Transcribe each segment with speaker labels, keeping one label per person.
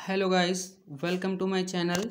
Speaker 1: Hello guys, welcome to my channel.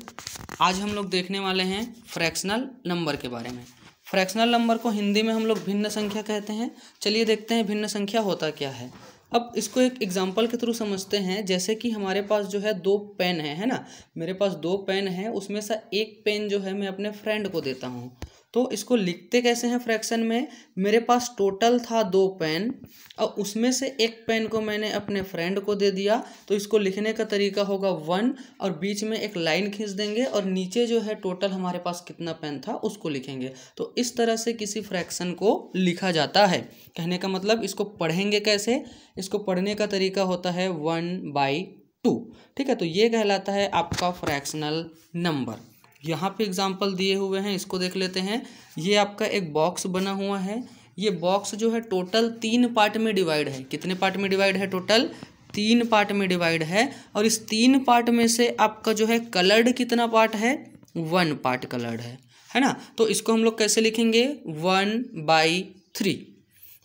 Speaker 1: आज हम लोग देखने वाले हैं फ्रैक्शनल नंबर के बारे में। फ्रैक्शनल नंबर को हिंदी में हम लोग भिन्न संख्या कहते हैं। चलिए देखते हैं भिन्न संख्या होता क्या है। अब इसको एक एग्जांपल के थ्रू समझते हैं। जैसे कि हमारे पास जो है दो पेन है ना। मेरे पास दो पेन है, उसमें से एक पेन जो है मैं अपने फ्रेंड को देता हूँ। तो इसको लिखते कैसे हैं फ्रैक्शन में। मेरे पास टोटल था दो पेन और उसमें से एक पेन को मैंने अपने फ्रेंड को दे दिया। तो इसको लिखने का तरीका होगा 1 और बीच में एक लाइन खींच देंगे और नीचे जो है टोटल हमारे पास कितना पेन था उसको लिखेंगे। तो इस तरह से किसी फ्रैक्शन को लिखा जाता है। कहने का मतलब इसको पढ़ेंगे कैसे। इसको पढ़ने का तरीका होता है 1/2। ठीक है, तो ये कहलाता है आपका फ्रैक्शनल नंबर। यहाँ पे एग्जाम्पल दिए हुए हैं, इसको देख लेते हैं। ये आपका एक बॉक्स बना हुआ है। ये बॉक्स जो है टोटल 3 पार्ट में डिवाइड है। कितने पार्ट में डिवाइड है? टोटल 3 पार्ट में डिवाइड है। और इस 3 पार्ट में से आपका जो है कलर्ड कितना पार्ट है? 1 पार्ट कलर्ड है ना। तो इसको हम लोग कैसे लिखेंगे? 1/3।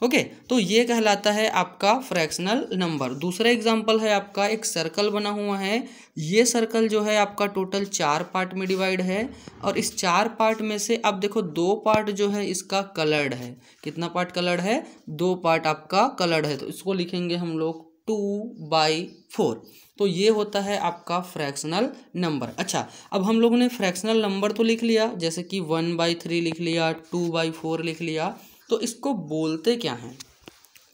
Speaker 1: ओके, तो ये कहलाता है आपका फ्रैक्शनल नंबर। दूसरा एग्जांपल है आपका, एक सर्कल बना हुआ है। ये सर्कल जो है आपका टोटल 4 पार्ट में डिवाइड है। और इस 4 पार्ट में से आप देखो 2 पार्ट जो है इसका कलर्ड है। कितना पार्ट कलर्ड है? 2 पार्ट आपका कलर्ड है। तो इसको लिखेंगे हम लोग 2/4। तो ये होता है आपका फ्रैक्शनल नंबर। अच्छा, अब हम लोगों ने फ्रैक्शनल नंबर तो लिख लिया, जैसे कि 1/3 लिख लिया, 2/4 लिख लिया। तो इसको बोलते क्या हैं?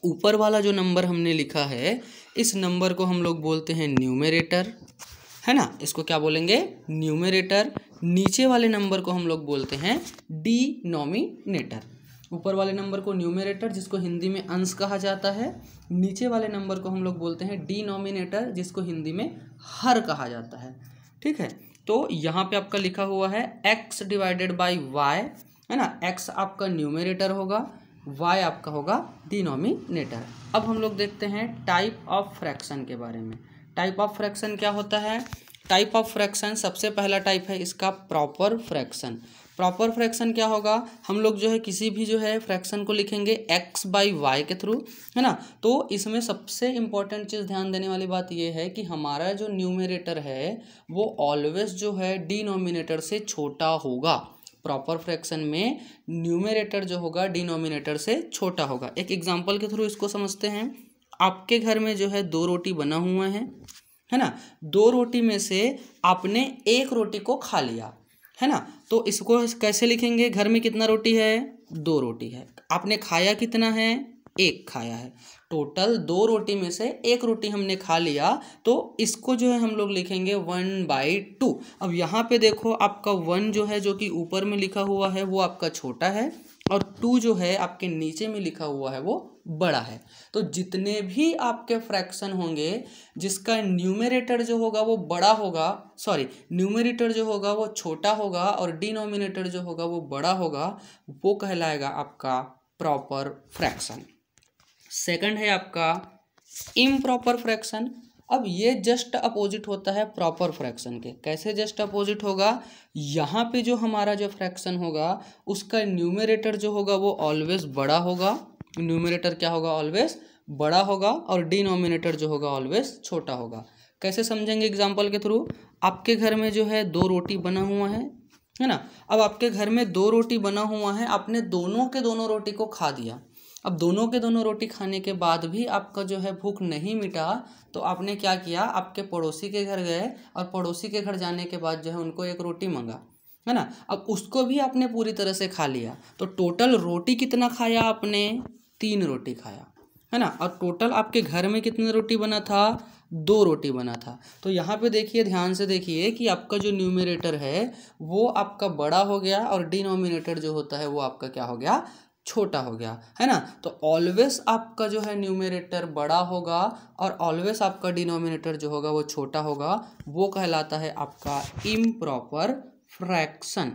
Speaker 1: ऊपर वाला जो नंबर हमने लिखा है, इस नंबर को हम लोग बोलते हैं न्यूमरेटर, है ना। इसको क्या बोलेंगे? न्यूमरेटर। नीचे वाले नंबर को हम लोग बोलते हैं डिनोमिनेटर। ऊपर वाले नंबर को न्यूमरेटर, जिसको हिंदी में अंश कहा जाता है। नीचे वाले नंबर को हम लोग बोलते हैं डिनोमिनेटर, जिसको हिंदी में हर कहा जाता है। ठीक है, तो यहाँ पे आपका लिखा हुआ है x/y, है ना। x आपका न्यूमरेटर होगा, y आपका होगा डिनोमिनेटर। अब हम लोग देखते हैं टाइप ऑफ फ्रैक्शन के बारे में। टाइप ऑफ फ्रैक्शन क्या होता है? टाइप ऑफ फ्रैक्शन, सबसे पहला टाइप है इसका प्रॉपर फ्रैक्शन। प्रॉपर फ्रैक्शन क्या होगा? हम लोग जो है किसी भी जो है फ्रैक्शन को लिखेंगे x/y के थ्रू, है ना। तो इसमें सबसे इंपॉर्टेंट चीज़ ध्यान देने वाली बात यह है कि हमारा जो न्यूमरेटर है वो ऑलवेज जो है डिनोमिनेटर से छोटा होगा। प्रॉपर फ्रैक्शन में न्यूमरेटर जो होगा डिनोमिनेटर से छोटा होगा। एक एग्जांपल के थ्रू इसको समझते हैं। आपके घर में जो है 2 रोटी बना हुआ है ना। 2 रोटी में से आपने 1 रोटी को खा लिया, है ना। तो इसको कैसे लिखेंगे? घर में कितना रोटी है? 2 रोटी है। आपने खाया कितना है? 1 खाया है। टोटल 2 रोटी में से 1 रोटी हमने खा लिया, तो इसको जो है हम लोग लिखेंगे 1/2। अब यहाँ पे देखो आपका 1 जो है, जो कि ऊपर में लिखा हुआ है, वो आपका छोटा है। और 2 जो है आपके नीचे में लिखा हुआ है वो बड़ा है। तो जितने भी आपके फ्रैक्शन होंगे जिसका न्यूमरेटर जो होगा वो बड़ा होगा, न्यूमरेटर जो होगा वो छोटा होगा और डिनोमिनेटर जो होगा वो बड़ा होगा, वो कहलाएगा आपका प्रॉपर फ्रैक्शन। सेकंड है आपका इम्प्रॉपर फ्रैक्शन। अब ये जस्ट अपोजिट होता है प्रॉपर फ्रैक्शन के। कैसे जस्ट अपोजिट होगा? यहाँ पे जो हमारा जो फ्रैक्शन होगा उसका न्यूमरेटर जो होगा वो ऑलवेज बड़ा होगा। न्यूमरेटर क्या होगा? ऑलवेज बड़ा होगा। और डिनोमिनेटर जो होगा ऑलवेज छोटा होगा। कैसे समझेंगे? एग्जाम्पल के थ्रू। आपके घर में जो है 2 रोटी बना हुआ है ना। अब आपके घर में 2 रोटी बना हुआ है, आपने दोनों के दोनों रोटी को खा दिया। अब दोनों के दोनों रोटी खाने के बाद भी आपका जो है भूख नहीं मिटा, तो आपने क्या किया? आपके पड़ोसी के घर गए और पड़ोसी के घर जाने के बाद जो है उनको 1 रोटी मंगा, है ना। अब उसको भी आपने पूरी तरह से खा लिया। तो टोटल रोटी कितना खाया आपने? 3 रोटी खाया, है ना। और टोटल आपके घर में कितनी रोटी बना था? 2 रोटी बना था। तो यहाँ पे देखिए, ध्यान से देखिए कि आपका जो न्यूमरेटर है वो आपका बड़ा हो गया और डिनोमिनेटर जो होता है वो आपका क्या हो गया? छोटा हो गया, है ना। तो ऑलवेज आपका जो है न्यूमरेटर बड़ा होगा और ऑलवेज आपका डिनोमिनेटर जो होगा वो छोटा होगा। वो कहलाता है आपका इम्प्रॉपर फ्रैक्शन।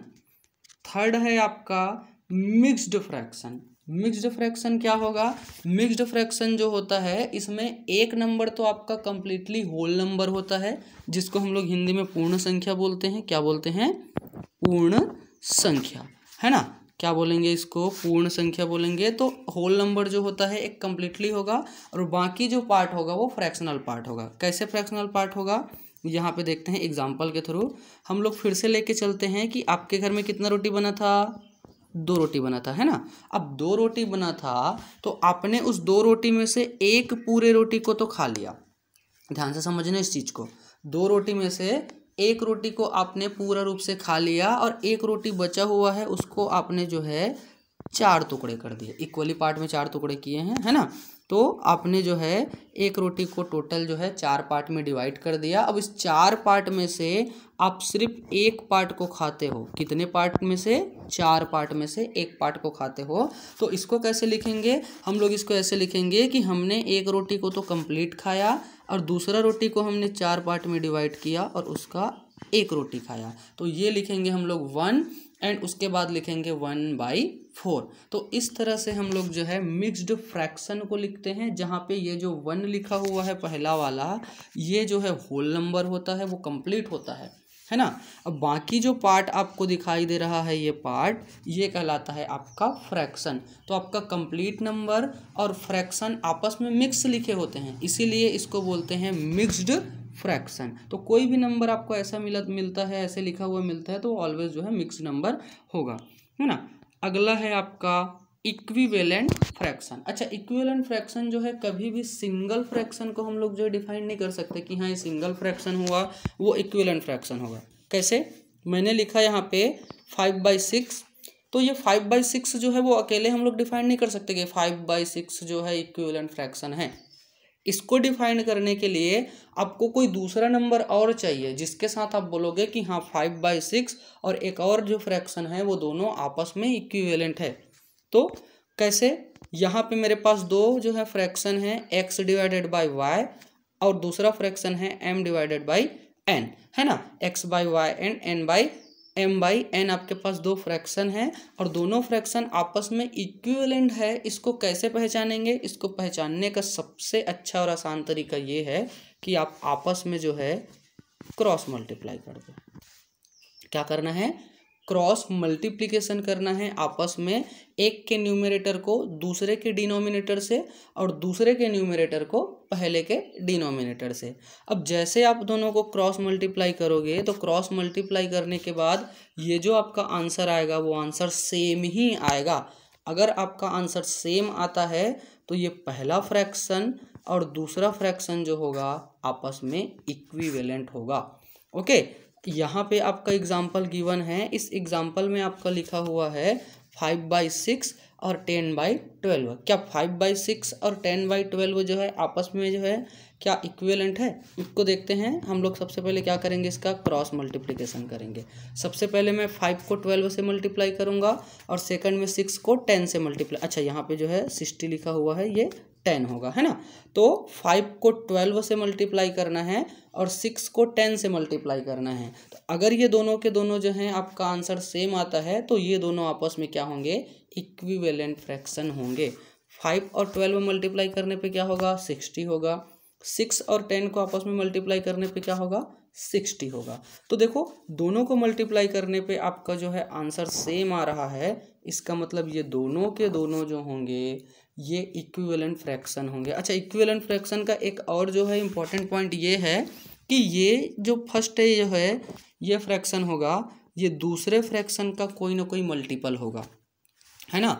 Speaker 1: थर्ड है आपका मिक्स्ड फ्रैक्शन। मिक्स्ड फ्रैक्शन क्या होगा? मिक्स्ड फ्रैक्शन जो होता है इसमें एक नंबर तो आपका कंप्लीटली होल नंबर होता है, जिसको हम लोग हिंदी में पूर्ण संख्या बोलते हैं। क्या बोलते हैं? पूर्ण संख्या, है ना। क्या बोलेंगे इसको? पूर्ण संख्या बोलेंगे। तो होल नंबर जो होता है एक कंप्लीटली होगा और बाकी जो पार्ट होगा वो फ्रैक्शनल पार्ट होगा। कैसे फ्रैक्शनल पार्ट होगा? यहाँ पे देखते हैं एग्जाम्पल के थ्रू। हम लोग फिर से लेके चलते हैं कि आपके घर में कितना रोटी बना था, 2 रोटी बना था, है ना। अब 2 रोटी बना था तो आपने उस 2 रोटी में से एक पूरे रोटी को तो खा लिया। ध्यान से समझना इस चीज़ को। 2 रोटी में से एक रोटी को आपने पूरा रूप से खा लिया और एक रोटी बचा हुआ है उसको आपने जो है 4 टुकड़े कर दिए, इक्वली पार्ट में 4 टुकड़े किए हैं, है ना। तो आपने जो है एक रोटी को टोटल जो है 4 पार्ट में डिवाइड कर दिया। अब इस 4 पार्ट में से आप सिर्फ एक पार्ट को खाते हो। कितने पार्ट में से? 4 पार्ट में से एक पार्ट को खाते हो। तो इसको कैसे लिखेंगे हम लोग? इसको ऐसे लिखेंगे कि हमने एक रोटी को तो कंप्लीट खाया और दूसरा रोटी को हमने 4 पार्ट में डिवाइड किया और उसका एक रोटी खाया। तो ये लिखेंगे हम लोग 1 एंड उसके बाद लिखेंगे 1/4। तो इस तरह से हम लोग जो है मिक्स्ड फ्रैक्शन को लिखते हैं, जहाँ पे ये जो 1 लिखा हुआ है पहला वाला, ये जो है होल नंबर होता है, वो कंप्लीट होता है ना। अब बाकी जो पार्ट आपको दिखाई दे रहा है, ये पार्ट, ये कहलाता है आपका फ्रैक्शन। तो आपका कंप्लीट नंबर और फ्रैक्शन आपस में मिक्स लिखे होते हैं, इसीलिए इसको बोलते हैं मिक्स्ड फ्रैक्शन। तो कोई भी नंबर आपको ऐसा मिलता है, ऐसे लिखा हुआ मिलता है, तो ऑलवेज जो है मिक्स नंबर होगा, है ना। अगला है आपका इक्विवेलेंट फ्रैक्शन। अच्छा, इक्विवेलेंट फ्रैक्शन जो है कभी भी सिंगल फ्रैक्शन को हम लोग जो है डिफाइन नहीं कर सकते कि हाँ ये सिंगल फ्रैक्शन हुआ, वो इक्विवेलेंट फ्रैक्शन होगा। कैसे? मैंने लिखा यहाँ पे 5/6, तो ये 5/6 जो है वो अकेले हम लोग डिफाइन नहीं कर सकते कि 5/6 जो है इक्विवेलेंट फ्रैक्शन है। इसको डिफाइन करने के लिए आपको कोई दूसरा नंबर और चाहिए जिसके साथ आप बोलोगे कि हाँ 5/6 और एक और जो फ्रैक्शन है वो दोनों आपस में इक्विवेलेंट है। तो कैसे? यहाँ पे मेरे पास 2 जो है फ्रैक्शन है, x/y और दूसरा फ्रैक्शन है m/n, है ना। x/y एंड m/n आपके पास 2 फ्रैक्शन है और दोनों फ्रैक्शन आपस में इक्विवेलेंट है। इसको कैसे पहचानेंगे? इसको पहचानने का सबसे अच्छा और आसान तरीका ये है कि आप आपस में जो है क्रॉस मल्टीप्लाई कर दो। क्या करना है? क्रॉस मल्टीप्लिकेशन करना है आपस में, एक के न्यूमरेटर को दूसरे के डिनोमिनेटर से और दूसरे के न्यूमरेटर को पहले के डिनोमिनेटर से। अब जैसे आप दोनों को क्रॉस मल्टीप्लाई करोगे तो क्रॉस मल्टीप्लाई करने के बाद ये जो आपका आंसर आएगा वो आंसर सेम ही आएगा। अगर आपका आंसर सेम आता है तो ये पहला फ्रैक्शन और दूसरा फ्रैक्शन जो होगा आपस में इक्विवेलेंट होगा। ओके, यहाँ पे आपका एग्जाम्पल गिवन है। इस एग्जाम्पल में आपका लिखा हुआ है 5/6 और 10/12। क्या 5/6 और 10/12 जो है आपस में जो है क्या इक्विवेलेंट है? इसको देखते हैं हम लोग। सबसे पहले क्या करेंगे? इसका क्रॉस मल्टीप्लिकेशन करेंगे। सबसे पहले मैं 5 को 12 से मल्टीप्लाई करूंगा और सेकंड में 6 को 10 से मल्टीप्लाई। अच्छा, यहाँ पे जो है 60 लिखा हुआ है, ये 10 होगा, है ना। तो 5 को 12 से मल्टीप्लाई करना है और 6 को 10 से मल्टीप्लाई करना है। तो अगर ये दोनों के दोनों जो हैं आपका आंसर सेम आता है तो ये दोनों आपस में क्या होंगे? इक्विवेलेंट फ्रैक्शन होंगे। 5 और 12 मल्टीप्लाई करने पे क्या होगा? 60 होगा। 6 और 10 को आपस में मल्टीप्लाई करने पे क्या होगा? 60 होगा। तो देखो, दोनों को मल्टीप्लाई करने पे आपका जो है आंसर सेम आ रहा है, इसका मतलब ये दोनों के दोनों जो होंगे ये इक्विवेलेंट फ्रैक्शन होंगे। अच्छा, इक्विवेलेंट फ्रैक्शन का एक और जो है इम्पोर्टेंट पॉइंट ये है कि ये जो फर्स्ट है जो है ये फ्रैक्शन होगा, ये दूसरे फ्रैक्शन का कोई ना कोई मल्टीपल होगा, है ना।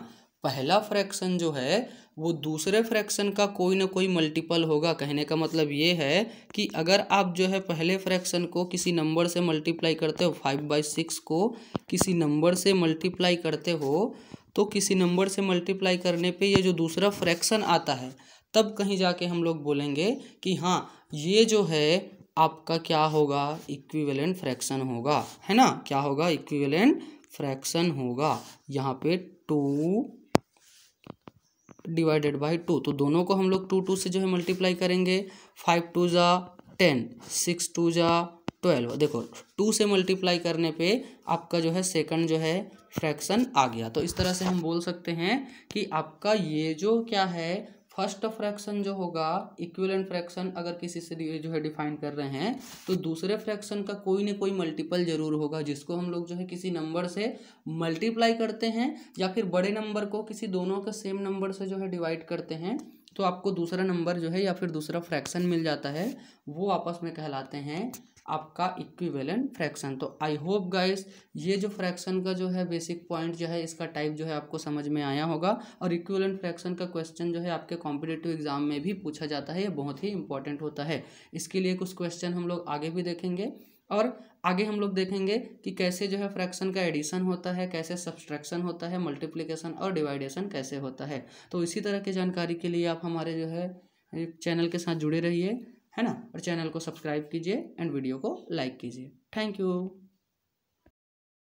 Speaker 1: पहला फ्रैक्शन जो है वो दूसरे फ्रैक्शन का कोई ना कोई मल्टीपल होगा। कहने का मतलब ये है कि अगर आप जो है पहले फ्रैक्शन को किसी नंबर से मल्टीप्लाई करते हो, 5/6 को किसी नंबर से मल्टीप्लाई करते हो, तो किसी नंबर से मल्टीप्लाई करने पे ये जो दूसरा फ्रैक्शन आता है तब कहीं जाके हम लोग बोलेंगे कि हाँ ये जो है आपका क्या होगा? इक्विवेलेंट फ्रैक्शन होगा, है ना। क्या होगा? इक्विवेलेंट फ्रैक्शन होगा। यहाँ पे 2/2, तो दोनों को हम लोग 2 से जो है मल्टीप्लाई करेंगे। 5 2 जा 10, 6 2 जा 12। देखो 2 से मल्टीप्लाई करने पे आपका जो है सेकंड जो है फ्रैक्शन आ गया। तो इस तरह से हम बोल सकते हैं कि आपका ये जो क्या है फर्स्ट फ्रैक्शन जो होगा इक्विवेलेंट फ्रैक्शन, अगर किसी से जो है डिफाइन कर रहे हैं तो दूसरे फ्रैक्शन का कोई ना कोई मल्टीपल जरूर होगा, जिसको हम लोग जो है किसी नंबर से मल्टीप्लाई करते हैं या फिर बड़े नंबर को किसी दोनों के सेम नंबर से जो है डिवाइड करते हैं। तो आपको दूसरा नंबर जो है या फिर दूसरा फ्रैक्शन मिल जाता है, वो आपस में कहलाते हैं आपका इक्विवेलेंट फ्रैक्शन। तो आई होप गाइस ये जो फ्रैक्शन का जो है बेसिक पॉइंट जो है, इसका टाइप जो है आपको समझ में आया होगा। और इक्विवेलेंट फ्रैक्शन का क्वेश्चन जो है आपके कॉम्पिटिटिव एग्जाम में भी पूछा जाता है, ये बहुत ही इंपॉर्टेंट होता है। इसके लिए कुछ क्वेश्चन हम लोग आगे भी देखेंगे, और आगे हम लोग देखेंगे कि कैसे जो है फ्रैक्शन का एडिशन होता है, कैसे सब्सट्रैक्शन होता है, मल्टीप्लिकेशन और डिवाइडेशन कैसे होता है। तो इसी तरह की जानकारी के लिए आप हमारे जो है चैनल के साथ जुड़े रहिए, है ना, और चैनल को सब्सक्राइब कीजिए एंड वीडियो को लाइक कीजिए। Thank you.